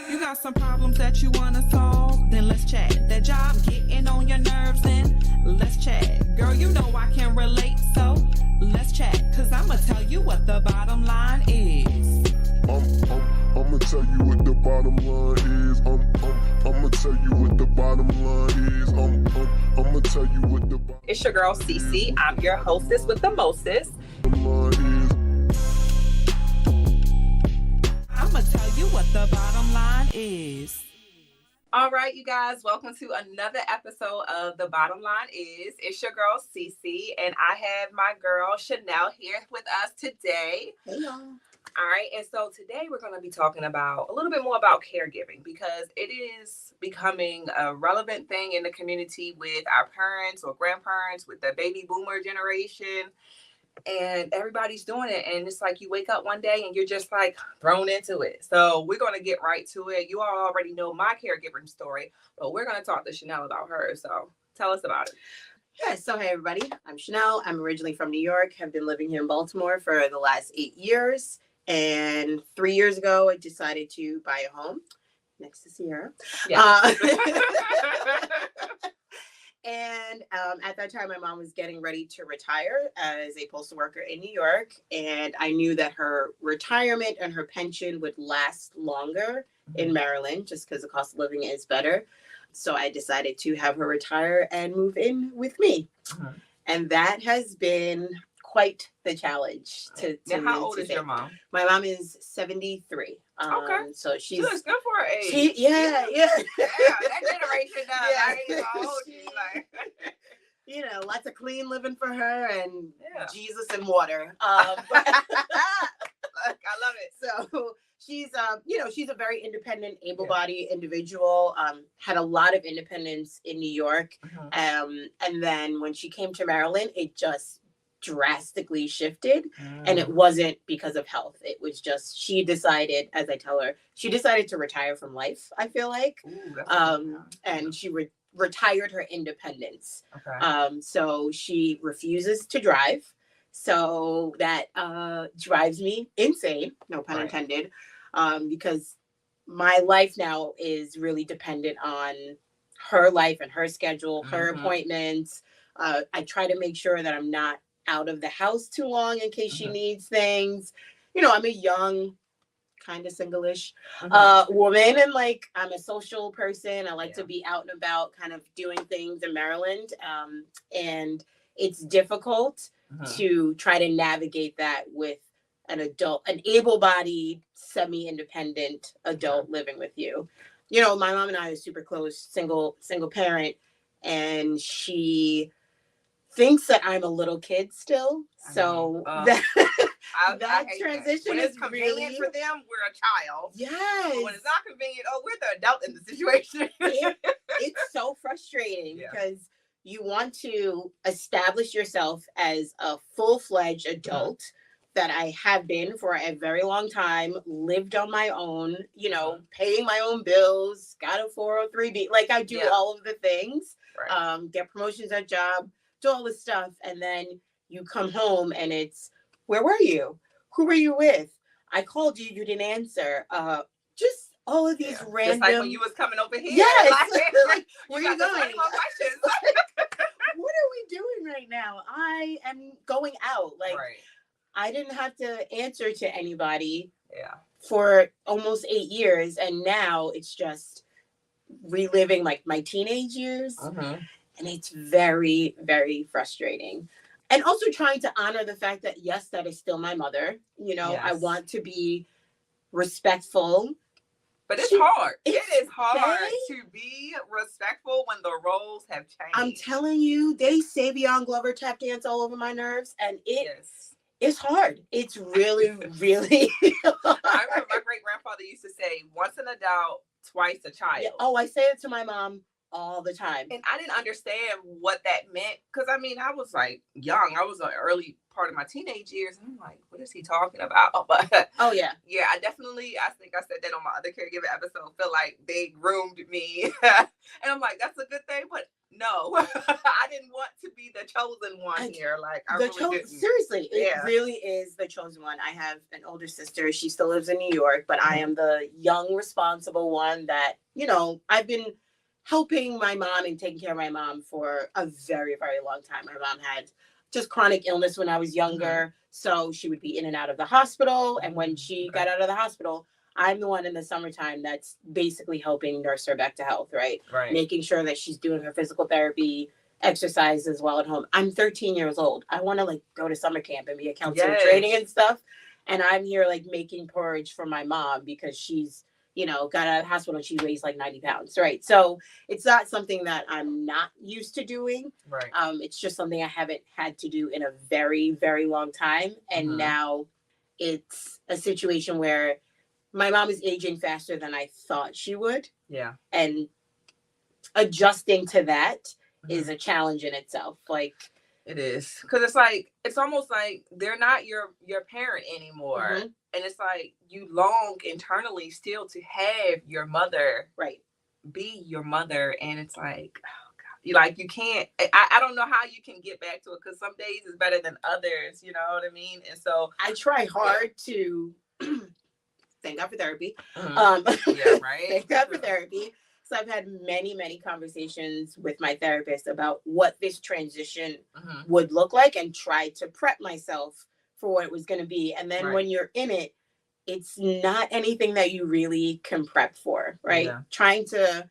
You got some problems that you wanna solve? Then let's chat. That job getting on your nerves? Then let's chat. Girl, you know I can relate, so let's chat. Cause I'ma tell you what the bottom line is. I'ma tell you what the bottom line is. I'ma tell you what the bottom line is. I'ma tell you what the bottom It's your girl, Cece. I'm your hostess with the mostest. line is. I'ma tell you what the bottom line is. All right, you guys, welcome to another episode of The Bottom Line Is. It's your girl, Cece, and I have my girl, Shanelle, here with us today. Hey, y'all. All right, and so today we're going to be talking about a little bit more about caregiving because it is becoming a relevant thing in the community with our parents or grandparents, with the baby boomer generation, and everybody's doing it. And it's like you wake up one day and you're just like thrown into it. So we're going to get right to it. You all already know my caregiving story, but we're going to talk to Shanelle about hers. So tell us about it. Yeah, so hey, everybody. I'm Shanelle. I'm originally from New York. Have been living here in Baltimore for the last 8 years. And 3 years ago, I decided to buy a home next to Sierra. Yeah. And at that time, my mom was getting ready to retire as a postal worker in New York. And I knew that her retirement and her pension would last longer in Maryland just because the cost of living is better. So I decided to have her retire and move in with me. And that has been quite the challenge to Now, how old to is your take. mom? My mom is 73. Okay. So She she's looks good for her age. yeah. Yeah, that generation does. Yeah. I ain't gonna hold you. Like, You know, lots of clean living for her and Yeah. Jesus and water. Look, I love it. So she's she's a very independent, able-bodied individual. Had a lot of independence in New York. And then when she came to Maryland, it just drastically shifted. And it wasn't because of health. It was just she decided, as I tell her, she decided to retire from life, I feel like. Ooh, that's And she retired her independence. okay. So she refuses to drive. So that drives me insane, no pun Right. intended, because my life now is really dependent on her life and her schedule, her appointments. I try to make sure that I'm not out of the house too long in case she needs things. You know, I'm a young, kind of single-ish woman, and like I'm a social person. I like to be out and about, kind of doing things in Maryland. And it's difficult to try to navigate that with an adult, an able-bodied, semi-independent adult living with you. You know, my mom and I are super close, single parent, and she thinks that I'm a little kid still. So that I hate transition when it's is convenient really for them, we're a child. yes. But when it's not convenient, we're the adult in the situation. It's so frustrating Yeah. because you want to establish yourself as a full-fledged adult that I have been for a very long time, lived on my own, you know, paying my own bills, got a 403B, like I do all of the things, Right. get promotions at job, do all this stuff, and then you come home and it's, where were you? Who were you with? I called you, you didn't answer. Just all of these random. Just like when you was coming over here. Yes. Like, Where you you got the going? 21 questions. What are we doing right now? I am going out. Like Right. I didn't have to answer to anybody Yeah. for almost 8 years, and now it's just reliving like my teenage years, and it's very, very frustrating. And also trying to honor the fact that yes, that is still my mother. You know, I Yes. want to be respectful. But it's hard. It It's is hard very- to be respectful when the roles have changed. I'm telling you, they say Beyond Glover tap dance all over my nerves, and it's hard. It's really, really. I remember my great grandfather used to say, once an adult, twice a child. Yeah. Oh, I say it to my mom all the time. And I didn't understand what that meant. Because, I mean, I was like young. I was an early part of my teenage years. And I'm like, what is he talking about? But Oh, yeah. yeah, I think I said that on my other caregiver episode. Feel like they groomed me. And I'm like, that's a good thing. But no, I didn't want to be the chosen one here. Like, I really didn't. Seriously, it really is the chosen one. I have an older sister. She still lives in New York, but I am the young, responsible one that, you know, I've been helping my mom and taking care of my mom for a very, very long time. My mom had just chronic illness when I was younger. So she would be in and out of the hospital. And when she got out of the hospital, I'm the one in the summertime that's basically helping nurse her back to health, right? Right. Making sure that she's doing her physical therapy, exercise as well at home. I'm 13 years old. I want to like go to summer camp and be a counselor training and stuff. And I'm here like making porridge for my mom because she's, you know, got out of the hospital and she weighs like 90 pounds, right? So it's not something that I'm not used to doing. Right. It's just something I haven't had to do in a very, very long time. And now it's a situation where my mom is aging faster than I thought she would. Yeah. And adjusting to that is a challenge in itself. Like, it is. Because it's like, it's almost like they're not your parent anymore. And it's like you long internally still to have your mother be your mother. And it's like, oh God, you can't, I don't know how you can get back to it, because some days is better than others, you know what I mean? And so I try hard to thank God for therapy. Yeah, right. Thank God for therapy. So I've had many, many conversations with my therapist about what this transition would look like and try to prep myself for what it was going to be. And then when you're in it, it's not anything that you really can prep for, right? Yeah. Trying to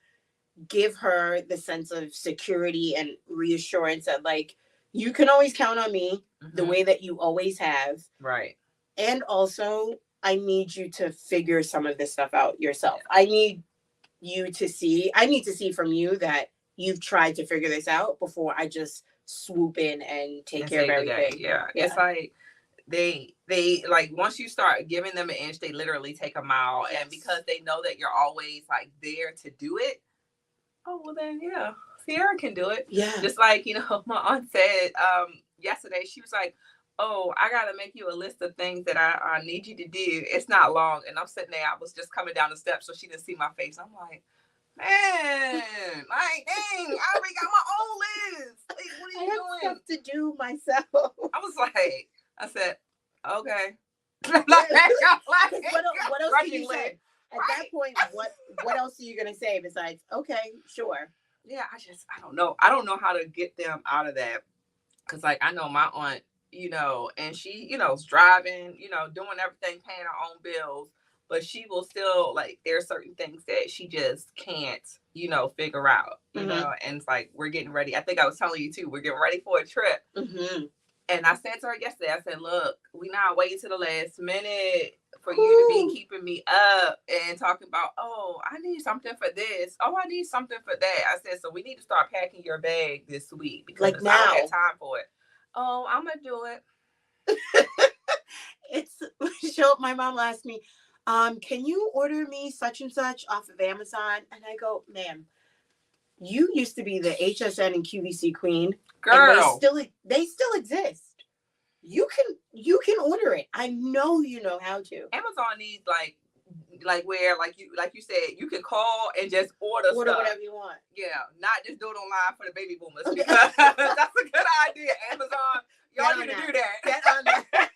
give her the sense of security and reassurance that like, you can always count on me the way that you always have. Right. And also, I need you to figure some of this stuff out yourself. I need to see from you that you've tried to figure this out before I just swoop in and take care of everything. Yeah. It's like they like, once you start giving them an inch, they literally take a mile. And because they know that you're always like there to do it, oh well then Sierra can do it. Yeah. Just like, you know, my aunt said yesterday, she was like, oh, I got to make you a list of things that I need you to do. It's not long. And I'm sitting there. I was just coming down the steps, so she didn't see my face. I'm like, man, like, dang, I already got my own list. Like, what are you doing? I have stuff to do myself. I was like, I said, okay. What else can you say? At that point, what else are you going to say besides, okay, sure. Yeah, I don't know. I don't know how to get them out of that. Because, like, I know my aunt, you know, and she, you know, is driving, you know, doing everything, paying her own bills, but she will still, like, there are certain things that she just can't, you know, figure out, you know, and it's like, we're getting ready. I think I was telling you too, we're getting ready for a trip. And I said to her yesterday, I said, look, we not waiting to the last minute for you to be keeping me up and talking about, oh, I need something for this. Oh, I need something for that. I said, so we need to start packing your bag this week because like now. I don't have time for it. Oh, I'm going to do it. My mom asked me, can you order me such and such off of Amazon? And I go, ma'am, you used to be the HSN and QVC queen. Girl. And they still exist. You can order it. I know you know how to. Amazon needs like where like you said, you can call and just order stuff. Whatever you want. Yeah, not just do it online for the baby boomers. Because that's a good idea. Amazon, y'all need to do that. Get on that.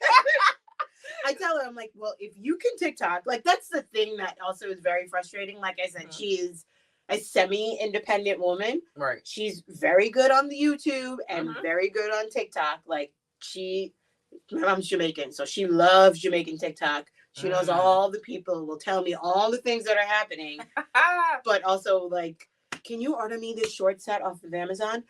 I tell her, I'm like, well, if you can TikTok, like that's the thing that also is very frustrating. Like I said, she is a semi-independent woman. Right. She's very good on the YouTube and very good on TikTok. Like my mom's Jamaican, so she loves Jamaican TikTok. She knows all the people, will tell me all the things that are happening. But also like, can you order me this short set off of Amazon?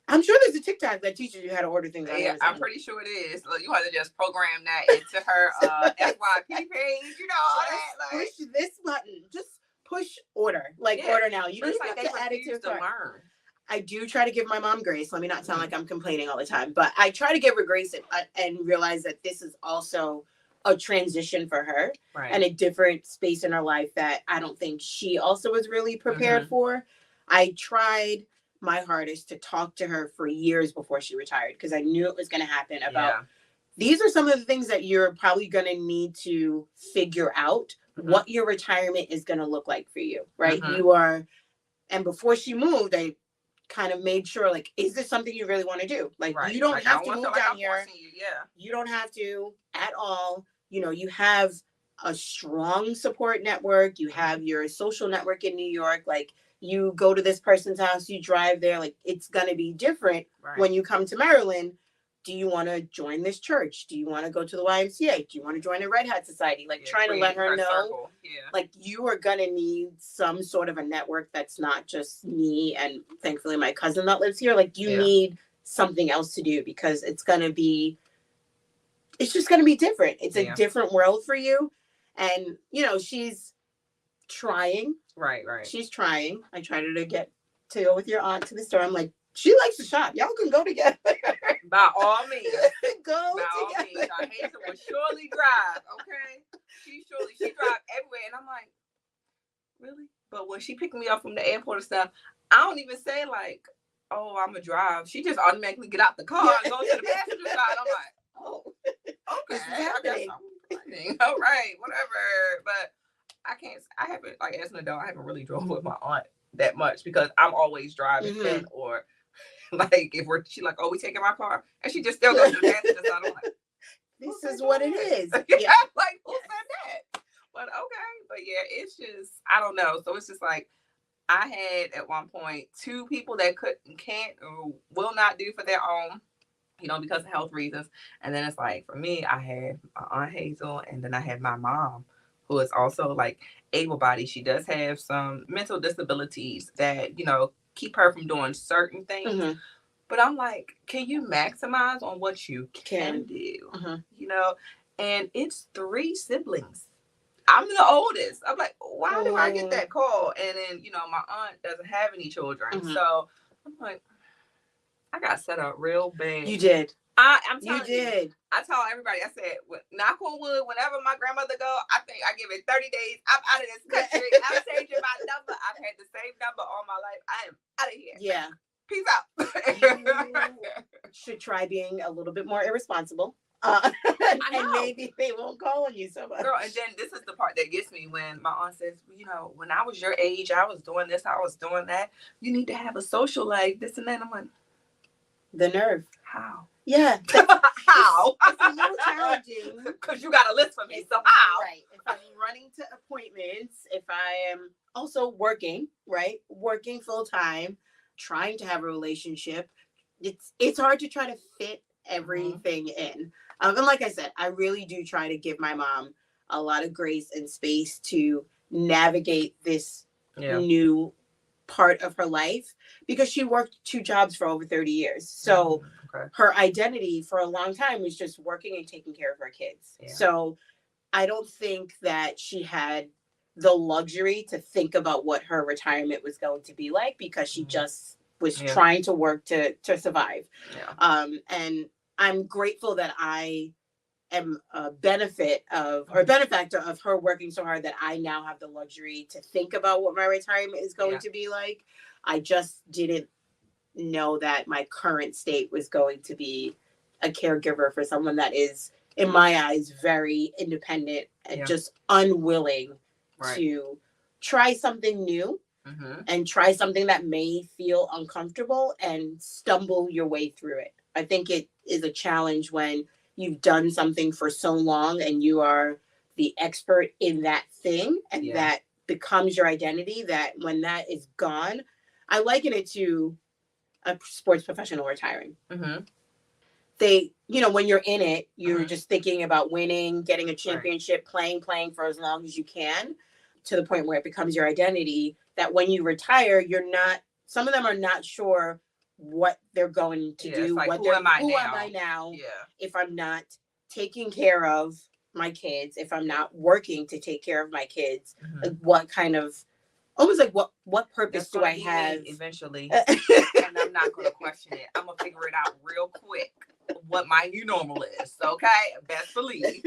I'm sure there's a TikTok that teaches you how to order things on Amazon. I'm pretty sure it is. So you have to just program that into her FYP page, you know, all that. Like, push this button. Just push order. Order now. You don't have to add it to your cart. I do try to give my mom grace. Let me not sound like I'm complaining all the time, but I try to give her grace and realize that this is also a transition for her and a different space in her life that I don't think she also was really prepared for. I tried my hardest to talk to her for years before she retired because I knew it was going to happen about these are some of the things that you're probably going to need to figure out what your retirement is going to look like for you, right? You are, and before she moved, I kind of made sure, like, is this something you really want to do? Like, Right. you don't Like, have I to don't move want to feel down like I'm here. forcing you. Yeah. You don't have to at all. You know, you have a strong support network. You have your social network in New York. Like, you go to this person's house, you drive there. Like, it's going to be different when you come to Maryland. Do you want to join this church? Do you want to go to the YMCA? Do you want to join a Red Hat Society? Like, trying to let her know, like, you are going to need some sort of a network that's not just me and thankfully my cousin that lives here. Like, you need something else to do, because it's just going to be different. It's a different world for you. And, you know, she's trying. Right. She's trying. I tried her to get to go with your aunt to the store. I'm like, she likes to shop. Y'all can go together. By all means. Go By all means. Hazel will surely drive, okay? She drive everywhere. And I'm like, really? But when she picked me up from the airport and stuff, I don't even say, like, oh, I'm going to drive. She just automatically get out the car and go to the passenger side. I'm like, oh, okay. I guess I'm running. All right, whatever. But I haven't, like, as an adult, I haven't really drove with my aunt that much, because I'm always driving or like, if she's like, oh, we taking my car, and she just still goes to the passenger side. I'm like, this is what it is. Yeah. Like, who said that? But okay. But yeah, it's just, I don't know. So it's just like, I had at one point 2 people that can't or will not do for their own, you know, because of health reasons. And then it's like, for me, I had my Aunt Hazel, and then I had my mom, who is also like able-bodied. She does have some mental disabilities that, you know, keep her from doing certain things. But I'm like, can you maximize on what you can do? You know, and it's 3 siblings. I'm the oldest. I'm like, why do I get that call? And then, you know, my aunt doesn't have any children. So I'm like, I got set up real bad. You did. I'm telling you. I told everybody, I said, knock on wood, whenever my grandmother go, I think I give it 30 days. I'm out of this country. I'm changing my number. I've had the same number all my life. I am out of here. Yeah. Peace out. You should try being a little bit more irresponsible. And maybe they won't call on you so much. Girl, and then this is the part that gets me, when my aunt says, you know, when I was your age, I was doing this, I was doing that. You need to have a social life, this and that. I'm like, the nerve. How? Yeah. How? It's a little challenging. Because you got a list for me. So how? Right. If I'm running to appointments, if I am also working, right? Working full time, trying to have a relationship, it's hard to try to fit everything in. And like I said, I really do try to give my mom a lot of grace and space to navigate this new part of her life, because she worked 2 jobs for over 30 years. So her identity for a long time was just working and taking care of her kids. So I don't think that she had the luxury to think about what her retirement was going to be like, because she just was trying to work to survive. And I'm grateful that I am a benefactor of her working so hard, that I now have the luxury to think about what my retirement is going to be like. I just didn't know that my current state was going to be a caregiver for someone that is, in my eyes, very independent and just unwilling to try something new and try something that may feel uncomfortable and stumble your way through it. I think it is a challenge when you've done something for so long and you are the expert in that thing, and that becomes your identity, that when that is gone, I liken it to a sports professional retiring. They, you know, when you're in it, you're just thinking about winning, getting a championship, playing for as long as you can, to the point where it becomes your identity, that when you retire, some of them are not sure what they're going to do. Like, who am I now? If I'm not taking care of my kids, if I'm not working to take care of my kids, like, what kind of, almost like what purpose do I have eventually? And I'm not going to question it. I'm going to figure it out real quick what my new normal is. Okay, best believe.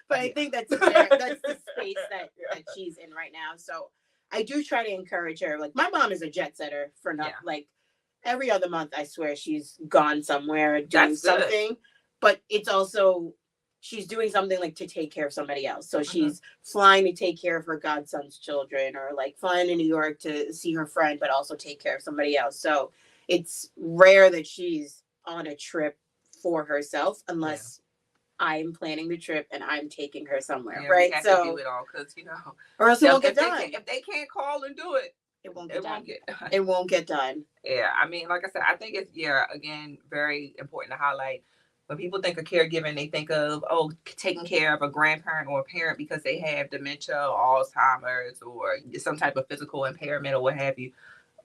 But I think that's the space that she's in right now. So I do try to encourage her. Like, my mom is a jet setter for not like every other month. I swear she's gone somewhere doing something. But it's also she's doing something like to take care of somebody else. So she's flying to take care of her godson's children, or like flying to New York to see her friend, but also take care of somebody else. So it's rare that she's on a trip for herself unless I'm planning the trip and I'm taking her somewhere, right? We have so to do it all because or else it won't get done. If they can't call and do it, it won't get done. It won't get done. Yeah, I mean, like I said, I think it's again very important to highlight. When people think of caregiving, they think of taking care of a grandparent or a parent because they have dementia or Alzheimer's or some type of physical impairment or what have you.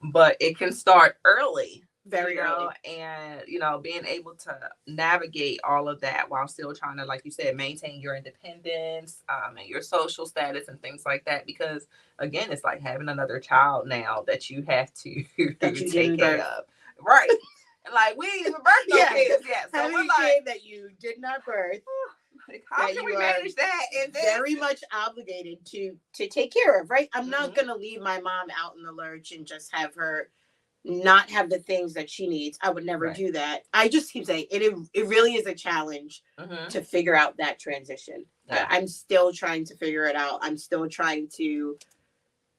But it can start early. Very early. And being able to navigate all of that while still trying to, like you said, maintain your independence and your social status and things like that, because again, it's like having another child now that you have to take care of, right? Like, we ain't even birth no kids yet, so having a kid that you did not birth, how can we manage that? And very much obligated to take care of, right? I'm not gonna leave my mom out in the lurch and just have her not have the things that she needs. I would never do that. I just keep saying it really is a challenge to figure out that transition. I'm still trying to figure it out. I'm still trying to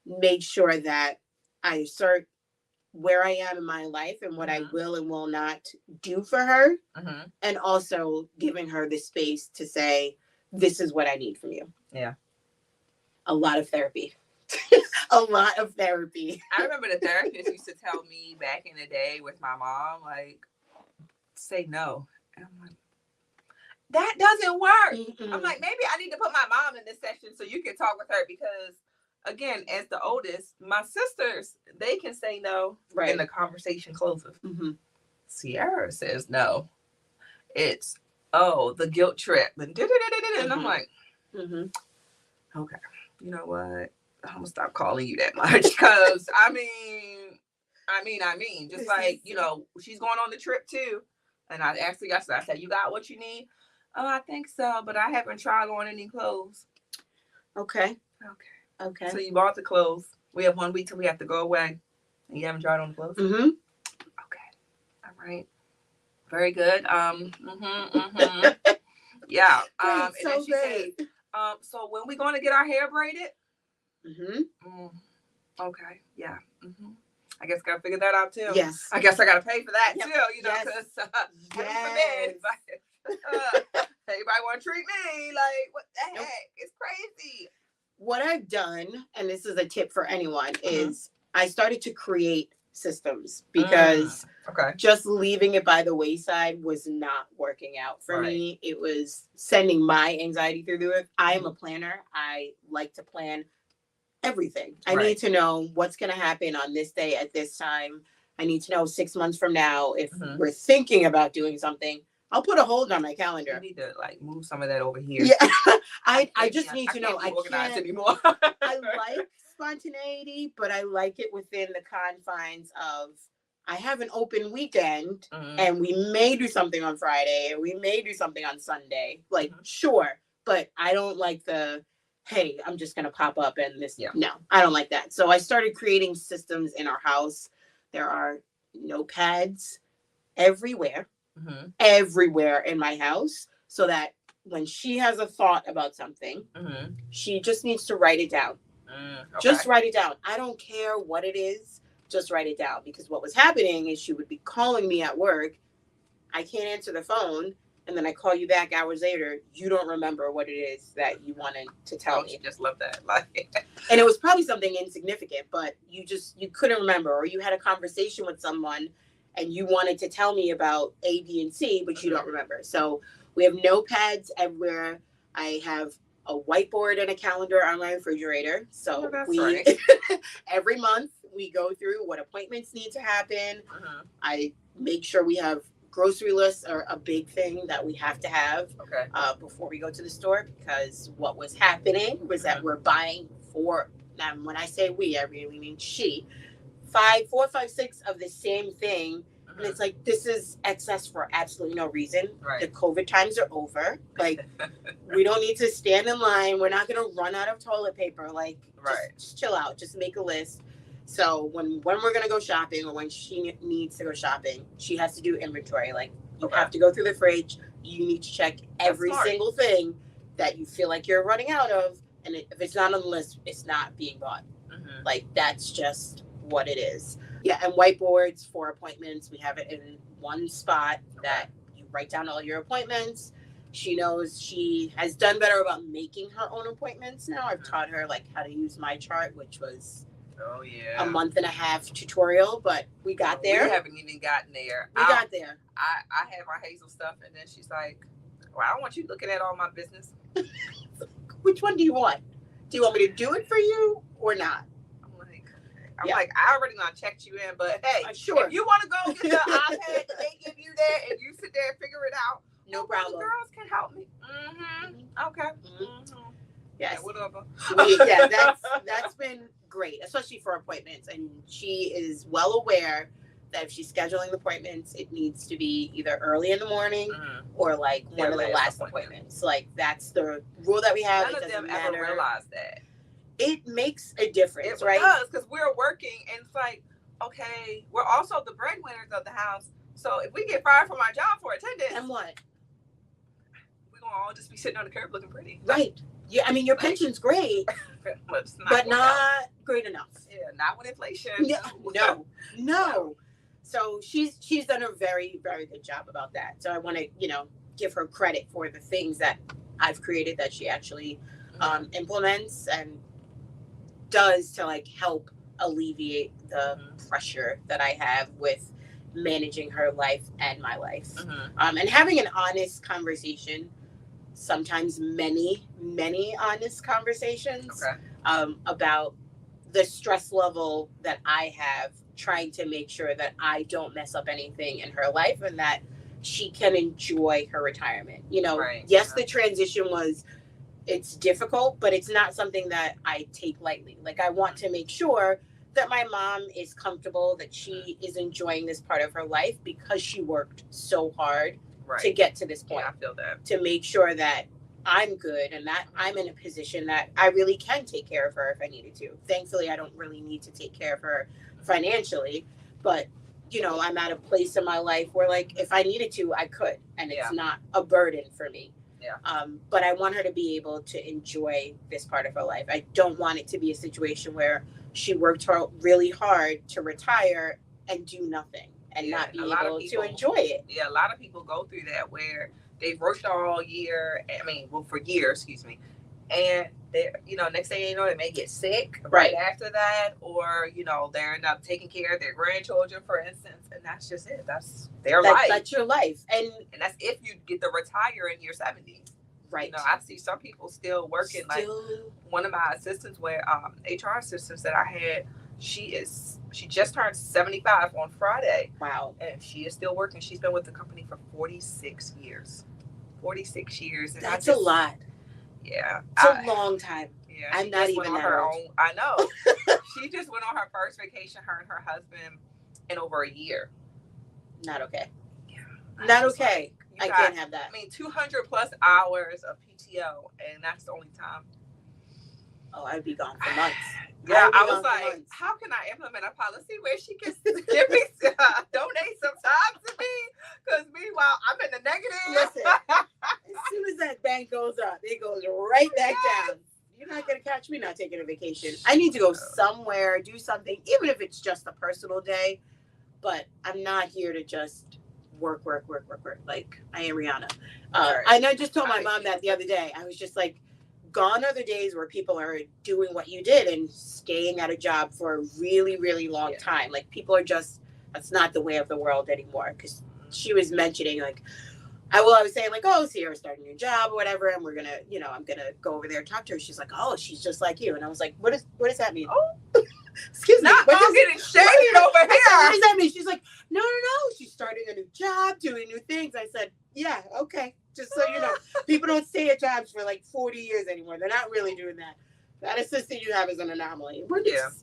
make sure that I assert where I am in my life and what I will and will not do for her, and also giving her the space to say, this is what I need from you. Yeah. A lot of therapy. A lot of therapy. I remember the therapist used to tell me back in the day with my mom, like, say no. And I'm like, that doesn't work. I'm like, maybe I need to put my mom in this session so you can talk with her, because again, as the oldest, my sisters, they can say no and the conversation closes. Sierra says no. It's, the guilt trip. And I'm like, okay, you know what? I'm going to stop calling you that much, because I mean, just like, she's going on the trip too. And I asked her yesterday, I said, you got what you need? Oh, I think so, but I haven't tried on any clothes. Okay. So you bought the clothes. We have 1 week till we have to go away. And you haven't tried on the clothes? Okay. All right. Very good. Yeah. And then she said, so when we going to get our hair braided? Okay. Yeah. I guess I got to figure that out too. Yes. I guess I got to pay for that too, because everybody want to treat me like, what the heck? It's crazy. What I've done, and this is a tip for anyone, is I started to create systems, because just leaving it by the wayside was not working out for me. It was sending my anxiety through the roof. I am a planner. I like to plan everything. I need to know what's going to happen on this day at this time. I need to know 6 months from now if we're thinking about doing something. I'll put a hold on my calendar. You need to like move some of that over here. Yeah, I just need to know. I can't anymore. I like spontaneity, but I like it within the confines of, I have an open weekend and we may do something on Friday or we may do something on Sunday. Like, sure, but I don't like the, hey, I'm just going to pop up and this. No, I don't like that. So I started creating systems in our house. There are notepads everywhere in my house, so that when she has a thought about something, she just needs to write it down. Just write it down. I don't care what it is. Just write it down. Because what was happening is she would be calling me at work. I can't answer the phone. And then I call you back hours later. You don't remember what it is that you wanted to tell me. You just love that. And it was probably something insignificant, but you couldn't remember, or you had a conversation with someone and you wanted to tell me about A, B, and C, but you don't remember. So we have notepads everywhere. I have a whiteboard and a calendar on my refrigerator. So every month we go through what appointments need to happen. I make sure we have grocery lists are a big thing that we have to have before we go to the store, because what was happening was that we're buying and when I say we, I really mean she, 4, 5, 6 of the same thing. And it's like, this is excess for absolutely no reason. The COVID times are over. Like, we don't need to stand in line. We're not going to run out of toilet paper. Like, just chill out. Just make a list. So when we're going to go shopping, or when she needs to go shopping, she has to do inventory. Like, you have to go through the fridge. you need to check every smart. single thing that you feel like you're running out of. And if it's not on the list, it's not being bought. Like, that's just what it is. Yeah, and whiteboards for appointments. We have it in one spot that you write down all your appointments. She knows she has done better about making her own appointments now. I've taught her like how to use my chart, which was a month and a half tutorial, but we got there. We haven't even gotten there. We got there. I have my Hazel stuff, and then she's like, well, I don't want you looking at all my business. Which one do you want? Do you want me to do it for you or not? I'm like, I already not checked you in, but hey, sure. If you want to go get the iPad that they give you there and you sit there and figure it out, no problem. The girls can help me. Okay. Yes. Yeah, whatever. That's been great, especially for appointments. And she is well aware that if she's scheduling appointments, it needs to be either early in the morning or like one of the last appointments. Like, that's the rule that we have. None of them ever realize that. It makes a difference, right? It does, because we're working, and it's like, okay, we're also the breadwinners of the house. So if we get fired from our job for attendance, then what? We're gonna all just be sitting on the curb looking pretty, right? Yeah, I mean, your pension's great, but not great enough. Yeah, not with inflation. Yeah, no. So she's done a very, very good job about that. So I want to, give her credit for the things that I've created that she actually implements and does to like help alleviate the pressure that I have with managing her life and my life. And having an honest conversation, sometimes many honest conversations about the stress level that I have, trying to make sure that I don't mess up anything in her life and that she can enjoy her retirement. Yes, the transition it's difficult, but it's not something that I take lightly. Like, I want to make sure that my mom is comfortable, that she is enjoying this part of her life because she worked so hard to get to this point. Yeah, I feel that. To make sure that I'm good and that I'm in a position that I really can take care of her if I needed to. Thankfully, I don't really need to take care of her financially, but I'm at a place in my life where, like, if I needed to, I could, and it's not a burden for me. But I want her to be able to enjoy this part of her life. I don't want it to be a situation where she worked really hard to retire and do nothing and not be able to enjoy it. Yeah, a lot of people go through that where they've worked all year. For years, excuse me. And they, next thing you know, they may get sick right after that, or they're not taking care of their grandchildren, for instance, and that's just it. That's their life. That's your life, and that's if you get to retire in your 70s. Right. I see some people still working. Like one of my assistants, HR assistants that I had, she just turned 75 on Friday. Wow. And she is still working. She's been with the company for 46 years. 46 years. And that's a lot. Yeah. It's a long time. Yeah. I'm not even that old. I know. She just went on her first vacation, her and her husband, in over a year. Not okay. Yeah. Not okay. I can't have that. 200 plus hours of PTO, and that's the only time. Oh, I'd be gone for months. Yeah, I was like, how can I implement a policy where she can give me, donate some time to me? Because meanwhile, I'm in the negative. Listen, as soon as that bank goes up, it goes right back down. You're not going to catch me not taking a vacation. I need to go somewhere, do something, even if it's just a personal day. But I'm not here to just work. Like, I am Rihanna. I just told my mom that the other day. I was just like, gone are the days where people are doing what you did and staying at a job for a really, really long time. Like, people are just, that's not the way of the world anymore. Because she was mentioning, like, I was saying, like, oh, Sierra's starting a new job or whatever, and we're going to, I'm going to go over there and talk to her. She's like, oh, she's just like you. And I was like, what does that mean? Oh, excuse me. I'm getting shady over here. What does that mean? She's like, no. She's starting a new job, doing new things. I said, yeah, okay. Just so you know, people don't stay at jobs for like 40 years anymore. They're not really doing that. That assistant you have is an anomaly.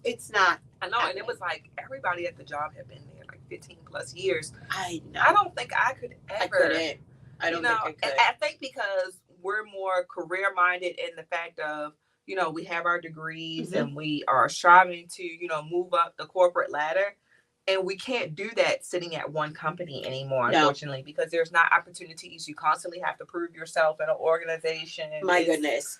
It's not. I know. And it was like everybody at the job had been there like 15 plus years. I know. I don't think I could ever. I couldn't. I don't think I could. And I think because we're more career minded in the fact of, we have our degrees and we are striving to, move up the corporate ladder. And we can't do that sitting at one company anymore, No. unfortunately, because there's not opportunities. You constantly have to prove yourself in an organization. My goodness.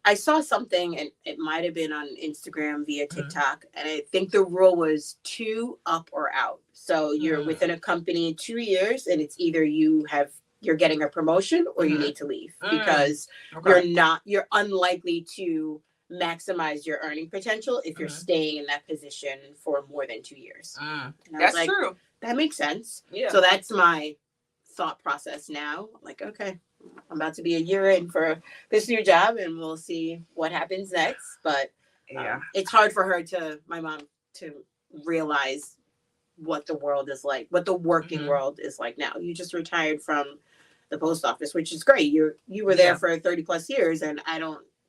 I saw something, and it might have been on Instagram via TikTok, and I think the rule was 2 up or out. So you're within a company 2 years, and it's either you're getting a promotion or you need to leave, because you're unlikely to maximize your earning potential if you're staying in that position for more than 2 years. That's true. That makes sense. Yeah. So that's my thought process now. I'm like, okay, I'm about to be a year in for this new job, and we'll see what happens next. But it's hard for my mom, to realize what the world is like, what the working world is like now. You just retired from the post office, which is great. You were there for 30 plus years, and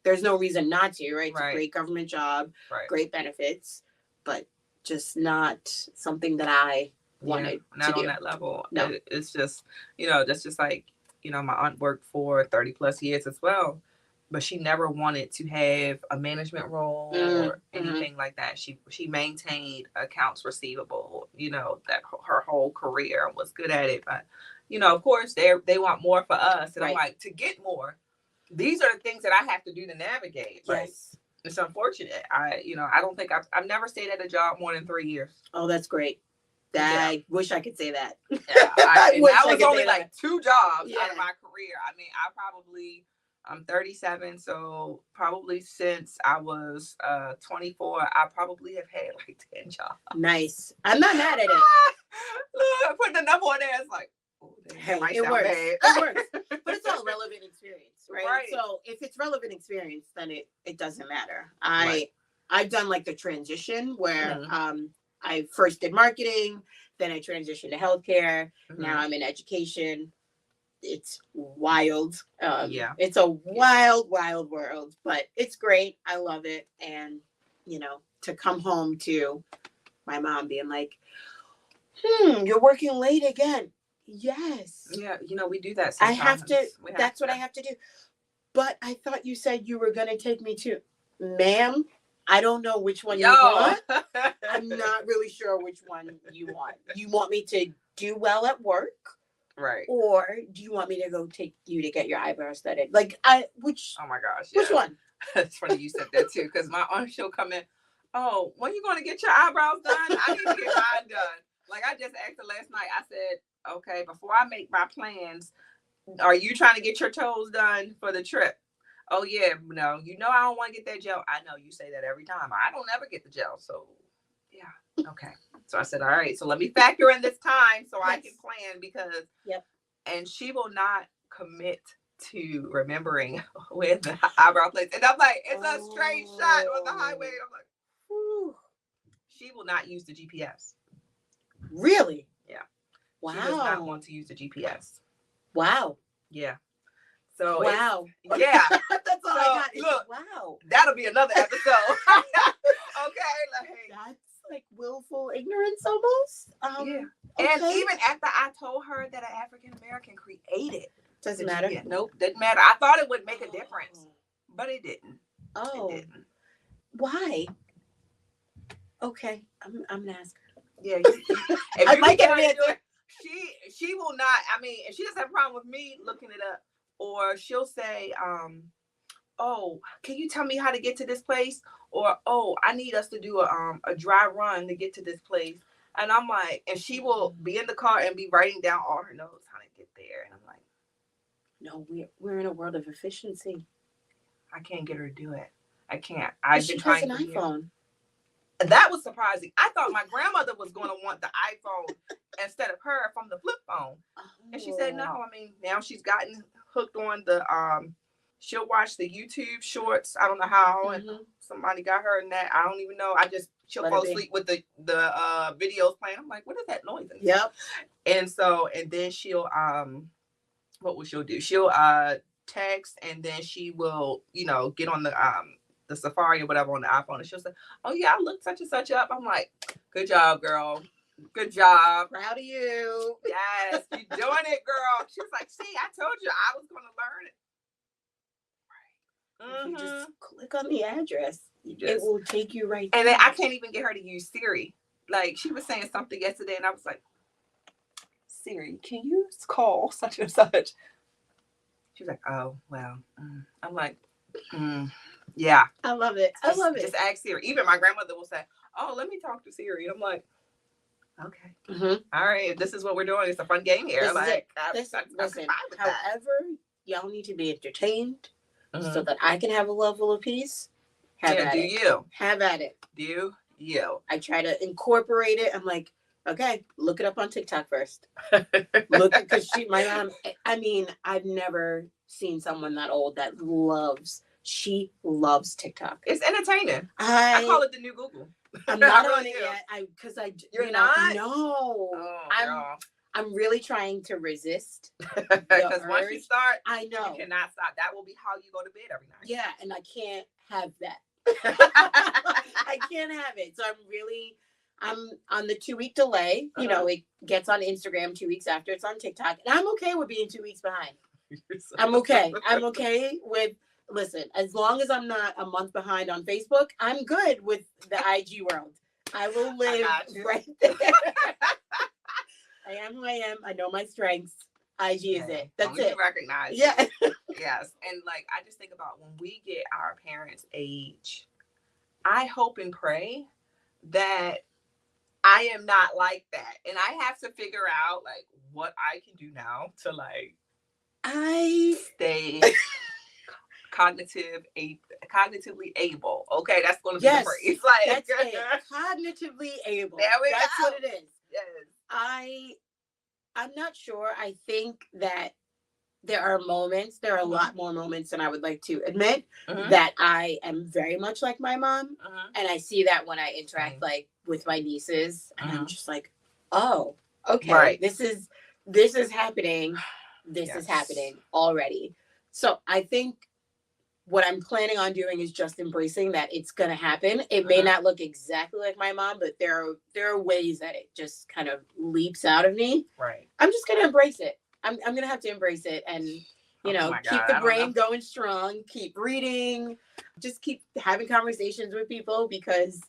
there's no reason not to, right? It's a great government job, great benefits, but just not something that I wanted not to do. On that level. No. It's just, that's just like, my aunt worked for 30 plus years as well, but she never wanted to have a management role or anything like that. She maintained accounts receivable, that her whole career, and was good at it. But, of course they want more for us. And I'm like, to get more, these are the things that I have to do to navigate. Yes. It's unfortunate. I don't think I've never stayed at a job more than 3 years. Oh, that's great. I wish I could say that. Yeah, that was only like 2 jobs out of my career. I mean, I'm 37, so probably since I was 24, I probably have had like 10 jobs. Nice. I'm not mad at it. Look, putting the number on there, it's like, it works. It works. But it's all relevant experience, right? So if it's relevant experience, then it doesn't matter. I've done like the transition where I first did marketing, then I transitioned to healthcare. Now I'm in education. It's wild. It's a wild, wild world, but it's great. I love it. And, to come home to my mom being like, you're working late again. Yes. Yeah, we do that sometimes. I have to, that's what I have to do. But I thought you said you were going to take me to, ma'am, I don't know which one you want. I'm not really sure which one you want. You want me to do well at work? Right. Or do you want me to go take you to get your eyebrows studied? Oh my gosh. Yeah. Which one? It's funny you said that too, because my aunt, she'll come in, oh, when you going to get your eyebrows done? I need to get mine done. Like I just asked her last night, I said, okay, before I make my plans, are you trying to get your toes done for the trip? Oh yeah, no, I don't want to get that gel. I know you say that every time. I don't ever get the gel. So yeah, okay. So I said, all right, so let me factor in this time so I can plan, because and she will not commit to remembering where the eyebrow place. And I'm like, it's a straight shot on the highway. I'm like, whew. She will not use the GPS. Really? Yeah. Wow. She does not want to use the GPS. Wow. Yeah. So wow. Yeah. That's all I got. Look, wow. That'll be another episode. Okay. That's like willful ignorance almost. Yeah. And even after I told her that an African American created. Doesn't matter. Nope, didn't matter. I thought it would make a difference, but it didn't. Oh. It didn't. Why? Okay. I'm gonna ask her. Yeah. I might get an answer. She will not. I mean, if she doesn't have a problem with me looking it up, or she'll say, oh, can you tell me how to get to this place? Or, oh, I need us to do a dry run to get to this place. And I'm like, and she will be in the car and be writing down all her notes how to get there. And I'm like, no, we're in a world of efficiency. I can't get her to do it. I can't. She has an iPhone. That was surprising. I thought my grandmother was going to want the iPhone instead of her from the flip phone. And she said, no, I mean, now she's gotten hooked on the, she'll watch the YouTube shorts. I don't know how, and somebody got her in that. I don't even know. She'll fall asleep with the videos playing. I'm like, what is that noise? Yep. And then she'll, what will she'll do? She'll text, and then she will, get on the Safari or whatever on the iPhone, and she'll say, oh yeah, I looked such and such up. I'm like, good job, girl. Good job. Proud of you. Yes, you're doing it, girl. She was like, see, I told you I was going to learn it. Right. If you just click on the address, it will take you right And then I can't even get her to use Siri. like she was saying something yesterday, and I was like, Siri, can you call such and such? She was like, oh, well. I'm like, yeah. I love it. Just ask Siri. Even my grandmother will say, oh, let me talk to Siri. I'm like, okay. All right. If this is what we're doing, it's a fun game here. Listen, however, y'all need to be entertained so that I can have a level of peace. Have at it. Do you. I try to incorporate it. I'm like, okay, look it up on TikTok first. Because my mom, I mean, I've never seen someone that old that she loves TikTok. It's entertaining. I call it the new Google. I'm not on it yet. You're not? No. Oh, I'm really trying to resist. Because once you start, I know. You cannot stop. That will be how you go to bed every night. Yeah, and I can't have that. I can't have it. So I'm on the 2-week delay. You know, it gets on Instagram 2 weeks after it's on TikTok. And I'm okay with being 2 weeks behind. I'm okay. I'm okay with, listen, as long as I'm not a month behind on Facebook, I'm good with the IG world. I will live right there. I am who I am. I know my strengths. IG is it. That's it. Recognize. Yeah. Yes. And like, I just think about when we get our parents' age, I hope and pray that I am not like that. And I have to figure out like what I can do now to like stay cognitively able. Okay, that's going to be the phrase. Like, that's it. Cognitively able. That's what it is. Yes. I'm not sure. I think that there are a lot more moments than I would like to admit that I am very much like my mom. And I see that when I interact like with my nieces, and I'm just like, oh, okay, right. This is happening. This is happening already. So I think what I'm planning on doing is just embracing that it's going to happen. It may not look exactly like my mom, but there are ways that it just kind of leaps out of me. Right. I'm just going to embrace it. I'm going to have to embrace it and, keep the brain going strong, keep reading, just keep having conversations with people, because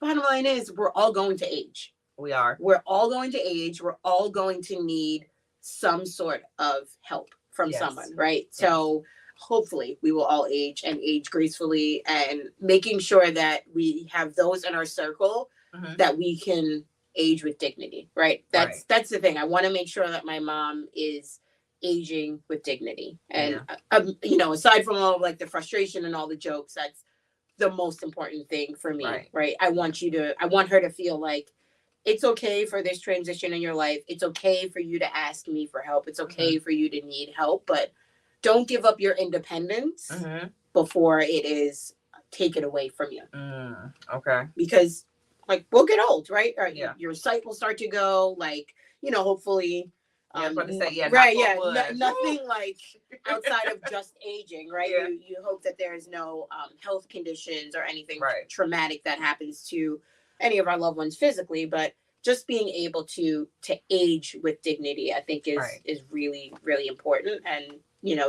bottom line is we're all going to age. We are. We're all going to age. We're all going to need some sort of help from someone, right? Yes. So hopefully we will all age and age gracefully, and making sure that we have those in our circle that we can age with dignity, right? That's the thing. I want to make sure that my mom is aging with dignity. And, aside from all like the frustration and all the jokes, that's the most important thing for me, right? I want her to feel like it's okay for this transition in your life. It's okay for you to ask me for help. It's okay for you to need help, but don't give up your independence before it is taken away from you. Okay. Because like we'll get old, right? Your sight will start to go, like, hopefully. I was about to say, nothing like outside of just aging, right? Yeah. You hope that there is no health conditions or anything traumatic that happens to any of our loved ones physically, but just being able to age with dignity, I think is really, really important. And,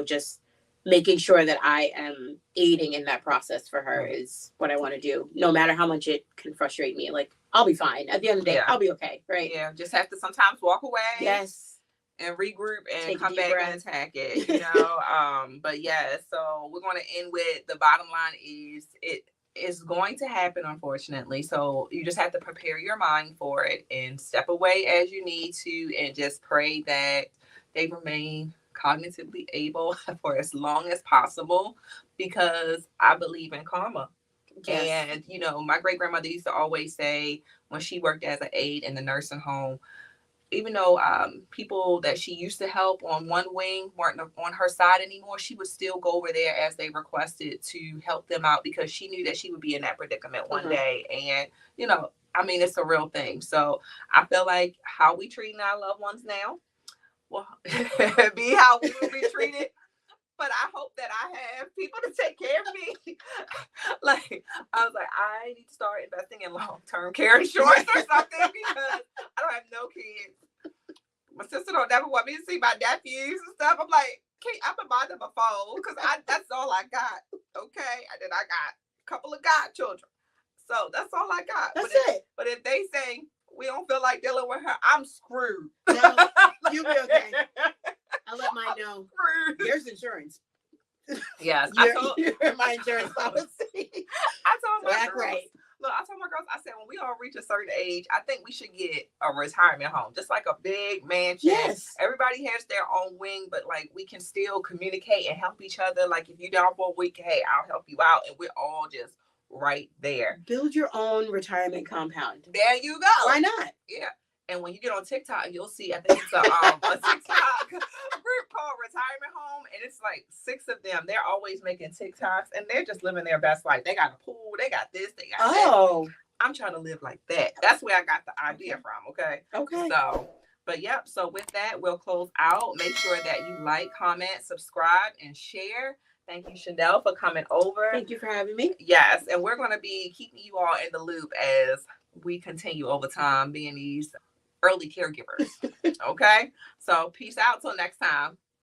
just making sure that I am aiding in that process for her is what I want to do. No matter how much it can frustrate me, like I'll be fine. At the end of the day, I'll be okay, right? Yeah, just have to sometimes walk away. Yes. And regroup and come back and attack it, But so we're going to end with the bottom line is it is going to happen, unfortunately. So you just have to prepare your mind for it and step away as you need to, and just pray that they remain cognitively able for as long as possible, because I believe in karma. Yes. And, my great grandmother used to always say, when she worked as an aide in the nursing home, even though people that she used to help on one wing weren't on her side anymore, she would still go over there as they requested to help them out, because she knew that she would be in that predicament one day. And, it's a real thing. So I feel like how we treating our loved ones now will be how we will be treated. But I hope that I have people to take care of me. Like, I was like, I need to start investing in long-term care insurance or something, because I don't have no kids. My sister don't never want me to see my nephews and stuff. I'm like, I'm going to buy them a phone, because that's all I got. Okay. And then I got a couple of godchildren. So that's all I got. That's it. But if they say we don't feel like dealing with her, I'm screwed. No, you'll be okay. I'll let mine know. There's insurance. Yes, you're my insurance policy. I told my girls, right. Look, I told my girls, I said, when we all reach a certain age, I think we should get a retirement home, just like a big mansion. Yes. Everybody has their own wing, but like we can still communicate and help each other. Like if you're down for a week, hey, I'll help you out, and we're all just right there. Build your own retirement compound. There you go. Why not? Yeah. And when you get on TikTok, you'll see, I think it's a TikTok group called Retirement Home. And it's like 6 of them. They're always making TikToks and they're just living their best life. They got a pool. They got this. They got that. I'm trying to live like that. That's where I got the idea from. Okay. So, but yep. So with that, we'll close out. Make sure that you like, comment, subscribe, and share. Thank you, Shanelle, for coming over. Thank you for having me. Yes. And we're going to be keeping you all in the loop as we continue over time being these early caregivers. Okay. So peace out till next time.